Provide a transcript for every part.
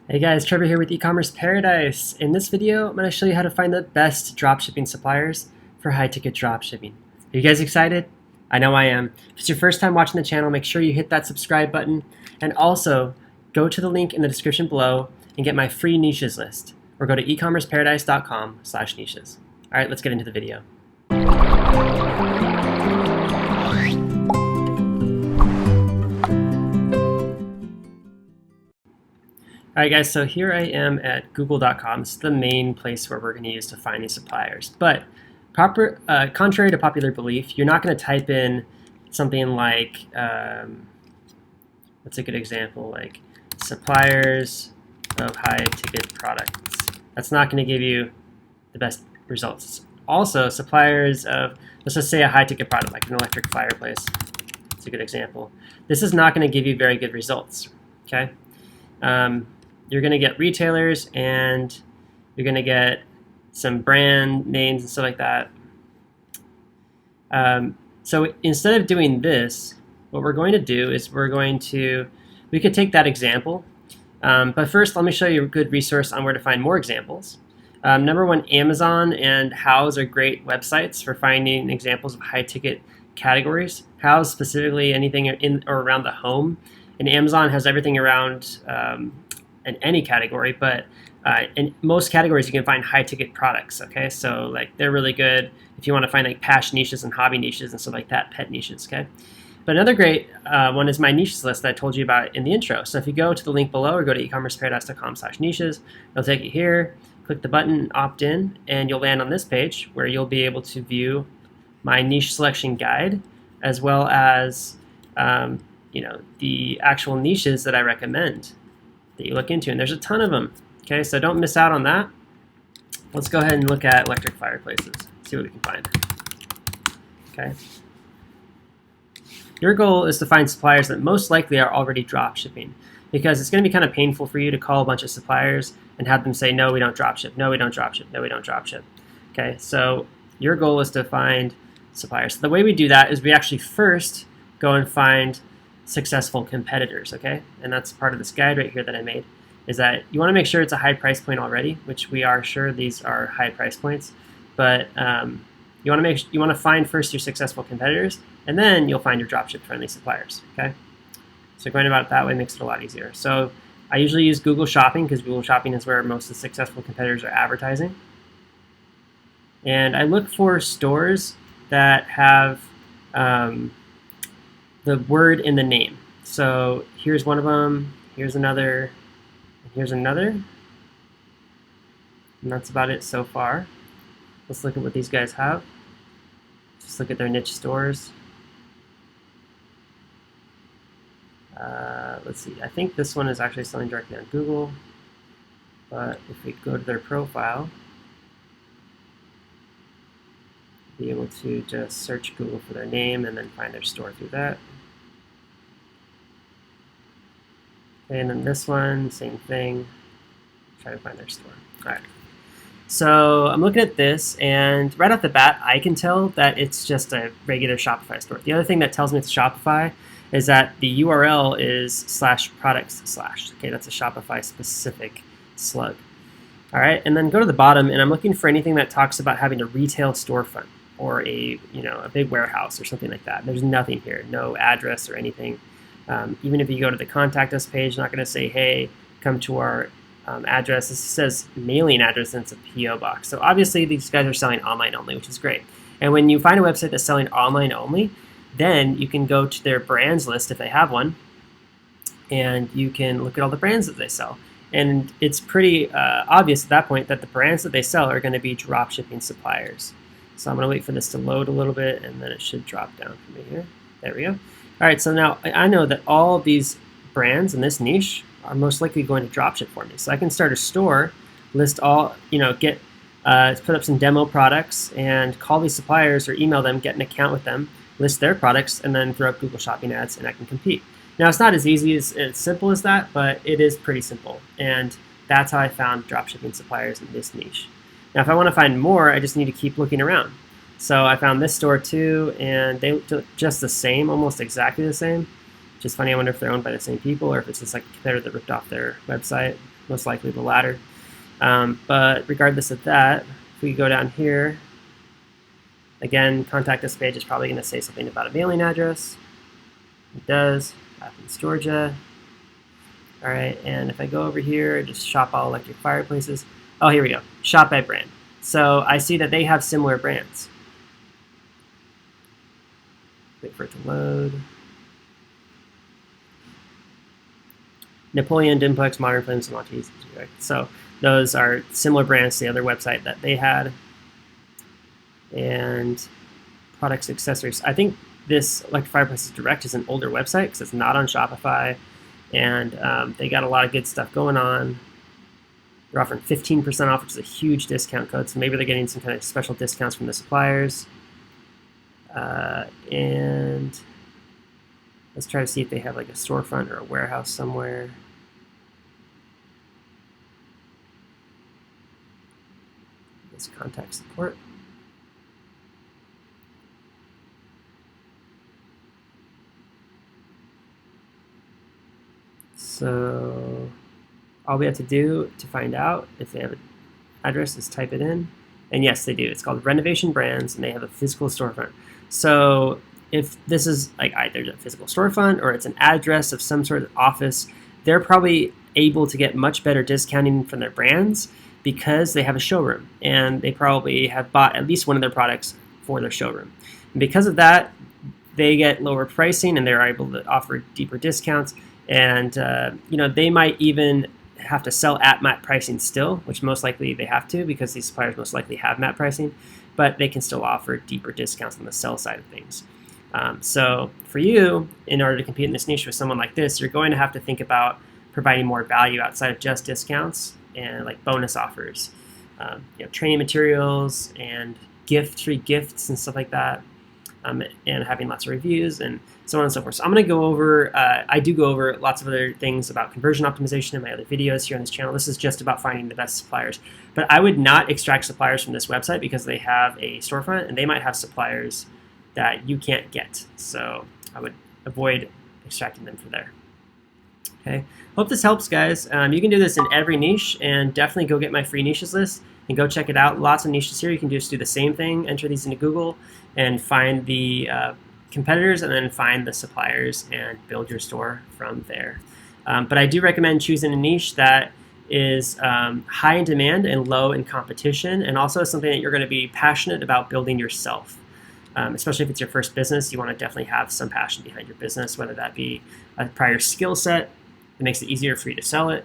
Hey guys, Trevor here with eCommerce Paradise. In this video, I'm going to show you how to find the best dropshipping suppliers for high-ticket dropshipping. Are you guys excited? I know I am. If it's your first time watching the channel, make sure you hit that subscribe button, and also go to the link in the description below and get my free niches list, or go to ecommerceparadise.com/niches. All right, let's get into the video. All right, guys, so here I am at google.com. This is the main place where we're going to use to find these suppliers. But contrary to popular belief, you're not going to type in something like, what's a good example, like suppliers of high-ticket products. That's not going to give you the best results. Also, suppliers of, let's just say a high-ticket product, like an electric fireplace. That's a good example. This is not going to give you very good results, okay? You're going to get retailers and you're going to get some brand names and stuff like that. So instead of doing this, what we're going to do is we could take that example. But first, let me show you a good resource on where to find more examples. Number one, Amazon and Houzz are great websites for finding examples of high-ticket categories. Houzz specifically anything in or around the home, and Amazon has everything around in any category, but in most categories you can find high-ticket products, okay? So like they're really good if you want to find like passion niches and hobby niches and stuff like that, pet niches, okay? But another great one is my niches list that I told you about in the intro. So if you go to the link below or go to ecommerceparadise.com/niches, it'll take you here, click the button, opt in, and you'll land on this page where you'll be able to view my niche selection guide, as well as the actual niches that I recommend that you look into, and there's a ton of them. Okay, so don't miss out on that. Let's go ahead and look at electric fireplaces, see what we can find. Okay. Your goal is to find suppliers that most likely are already drop shipping, because it's going to be kind of painful for you to call a bunch of suppliers and have them say, no, we don't drop ship, no, we don't drop ship, no, we don't drop ship. Okay, so your goal is to find suppliers. So the way we do that is we actually first go and find successful competitors, okay? And that's part of this guide right here that I made, is that you want to make sure it's a high price point already, which we are sure these are high price points, but you want to find first your successful competitors, and then you'll find your dropship friendly suppliers, okay? So going about it that way makes it a lot easier. So I usually use Google Shopping because Google Shopping is where most of the successful competitors are advertising. And I look for stores that have the word in the name. So here's one of them, here's another, and here's another. And that's about it so far. Let's look at what these guys have. Just look at their niche stores. Let's see, I think this one is actually selling directly on Google, but if we go to their profile, be able to just search Google for their name and then find their store through that. And then this one, same thing. Try to find their store. All right. So I'm looking at this, and right off the bat, I can tell that it's just a regular Shopify store. The other thing that tells me it's Shopify is that the URL is /products/. Okay, that's a Shopify specific slug. All right, and then go to the bottom, and I'm looking for anything that talks about having a retail storefront or a big warehouse or something like that. There's nothing here, no address or anything. Even if you go to the contact us page, not going to say, hey, come to our address. This says mailing address, and it's a PO box. So obviously these guys are selling online only, which is great. And when you find a website that's selling online only, then you can go to their brands list if they have one, and you can look at all the brands that they sell. And it's pretty obvious at that point that the brands that they sell are going to be drop shipping suppliers. So I'm going to wait for this to load a little bit, and then it should drop down for me here. There we go. All right, so now I know that all of these brands in this niche are most likely going to dropship for me. So I can start a store, list all, put up some demo products and call these suppliers or email them, get an account with them, list their products, and then throw up Google Shopping ads, and I can compete. Now, it's not as easy as simple as that, but it is pretty simple. And that's how I found dropshipping suppliers in this niche. Now, if I want to find more, I just need to keep looking around. So I found this store too, and they look just the same, almost exactly the same. Which is funny. I wonder if they're owned by the same people or if it's just like a competitor that ripped off their website. most likely the latter. But regardless of that, if we go down here, again, contact us page is probably going to say something about a mailing address. It does, Athens, Georgia. All right, and if I go over here, just shop all electric fireplaces. Oh, here we go, shop by brand. So I see that they have similar brands. Wait for it to load. Napoleon, Dimplex, Modern Flames, and Montes. So those are similar brands to the other website that they had. And products, accessories. I think this Electric Fireplaces Direct is an older website because it's not on Shopify. And they got a lot of good stuff going on. They're offering 15% off, which is a huge discount code. So maybe they're getting some kind of special discounts from the suppliers. And let's try to see if they have like a storefront or a warehouse somewhere. This contact support. So all we have to do to find out if they have an address is type it in. And yes, they do. It's called Renovation Brands, and they have a physical storefront. So if this is like either a physical storefront or it's an address of some sort of office, they're probably able to get much better discounting from their brands because they have a showroom, and they probably have bought at least one of their products for their showroom. And because of that, they get lower pricing, and they're able to offer deeper discounts. And they might even have to sell at MAP pricing still, which most likely they have to because these suppliers most likely have MAP pricing, but they can still offer deeper discounts on the sell side of things. So for you, in order to compete in this niche with someone like this, you're going to have to think about providing more value outside of just discounts and like bonus offers, training materials and free gifts and stuff like that, and having lots of reviews and so on and so forth. So I'm going to go over, I do go over lots of other things about conversion optimization in my other videos here on this channel. This is just about finding the best suppliers. But I would not extract suppliers from this website because they have a storefront and they might have suppliers that you can't get. So I would avoid extracting them from there. Okay, hope this helps, guys. You can do this in every niche, and definitely go get my free niches list and go check it out. Lots of niches here. You can just do the same thing, enter these into Google and find the competitors and then find the suppliers and build your store from there. But I do recommend choosing a niche that is high in demand and low in competition, and also something that you're going to be passionate about building yourself. Especially if it's your first business, you want to definitely have some passion behind your business, whether that be a prior skill set that makes it easier for you to sell it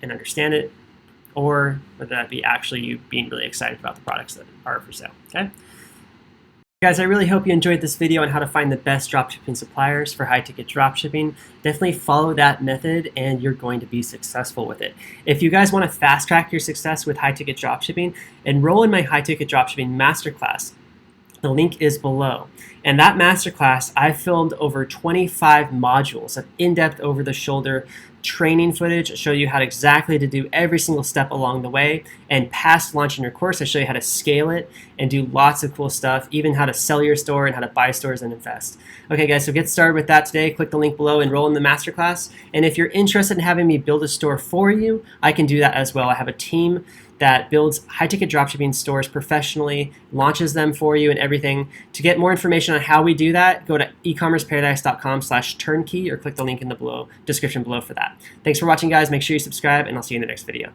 and understand it, or whether that be actually you being really excited about the products that are for sale. Okay, guys, I really hope you enjoyed this video on how to find the best dropshipping suppliers for high-ticket dropshipping. Definitely follow that method and you're going to be successful with it. If you guys want to fast track your success with high-ticket dropshipping, enroll in my high-ticket dropshipping masterclass. The link is below. And that masterclass, I filmed over 25 modules of in-depth, over-the-shoulder training footage. I show you how exactly to do every single step along the way. And past launching your course, I show you how to scale it and do lots of cool stuff, even how to sell your store and how to buy stores and invest. Okay, guys, so get started with that today. Click the link below, enroll in the masterclass. And if you're interested in having me build a store for you, I can do that as well. I have a team that builds high-ticket dropshipping stores professionally, launches them for you and everything. To get more information on how we do that, go to ecommerceparadise.com/turnkey or click the link in the description below for that. Thanks for watching, guys. Make sure you subscribe, and I'll see you in the next video.